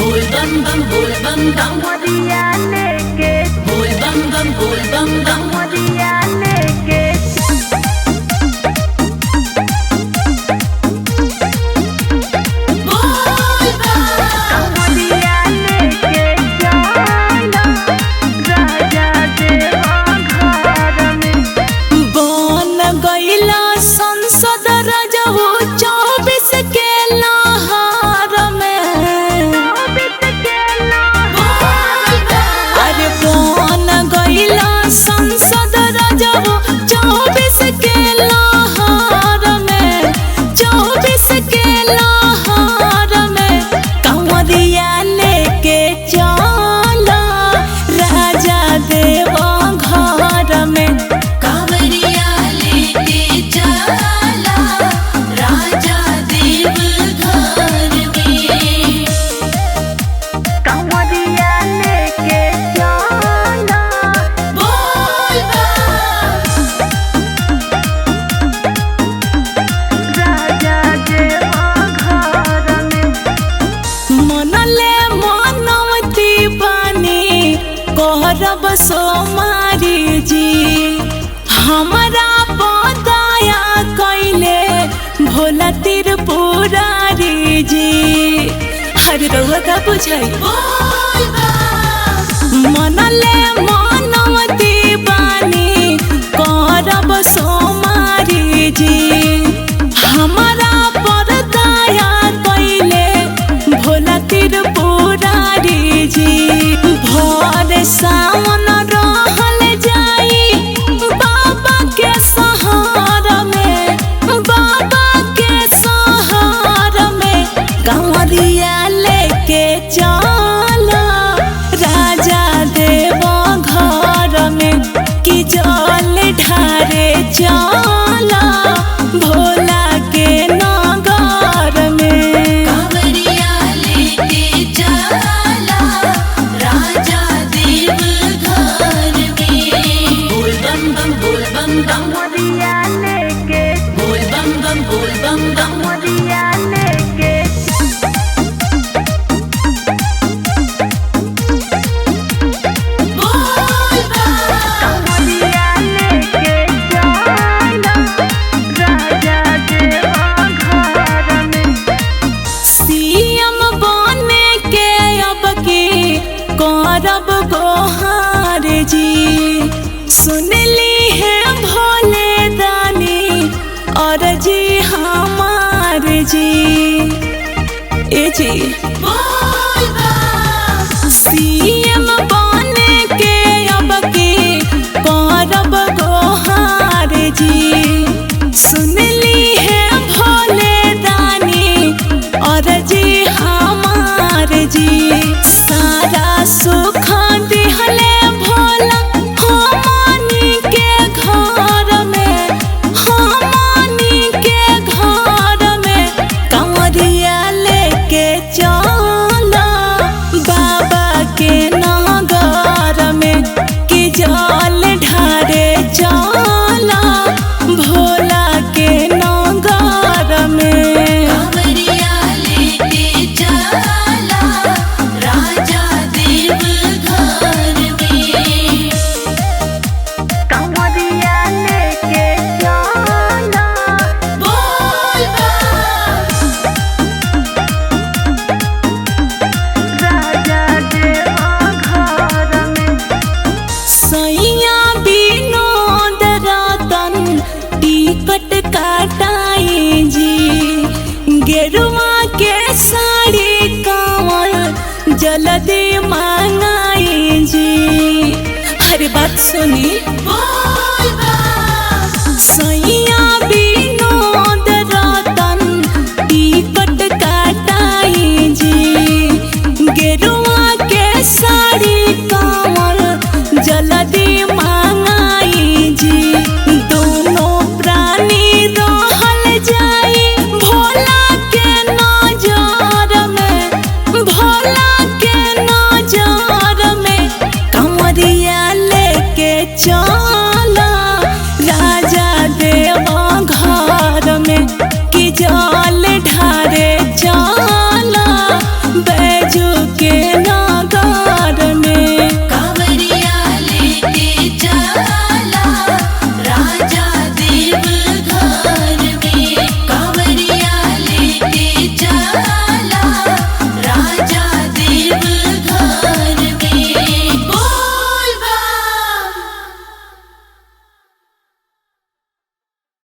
बोल बम बम बोल बम बम मोरिया लेके बोल बम बम बोल बम बम मोरिया लेके बोल बम मोरिया लेके चलो राजा देवा घर में बन गईला संसद रजहू 24 के लहार में। अरे बन गईला संसद रजहू 24 के लहार में, 24 के लहार में। कंवरिया लेके चला राजा देवा घर में। कांवरिया लेके चला राजा देव घर में मोरिया लेके चलो बोल बम राजा देवा घर में मनले मनवती बानी कहरब सोमारी जी। हमारा पदाया कैले भोला त्रिपुरारी जी। हरे रउआ का बुझाई बोल बम मनले मनवती बानी करब सोमारी जी। हमारा परदाया कैले भोला त्रिपुरारी जी। भोर सावन रहल जाई बाबा के सहार में, बाबा के सहार में। कंवरिया लेके चला राजा देवा घर में कि जल ढारे चला भोला के नगर में। कांवरिया लेके चला राजा देव घर में बोल बम बम बोल बम बम मोरिया लेके बोल बम बम बोल बम बम मोरिया लेके बोल बम मोरिया लेके चलो राजा देवा घर में सीएम बने के अब की करब गोहार जी। सुनली है भोले दानी और जी हमार जी। ए जी बोल बम सीएम बने के अब की करब गोहार जी। सुनली है भोले दानी और जी हमार जी। सारा सुख दिहले भोला हमनी के घर में, हमनी के घर में। कंवरिया लेके चला बाबा के नगर में कि जल ढारे चला भोला के नगर में। कांवरिया लेके चला राजा देव घर में मोरिया लेके चलो बोल बम राजा देवा घर में सैया विनोद रतन टिकट काटाई जी। गेरुआ के साड़ी कांवर जल्दी मांगाई जी। हर बात सुनी बोल बम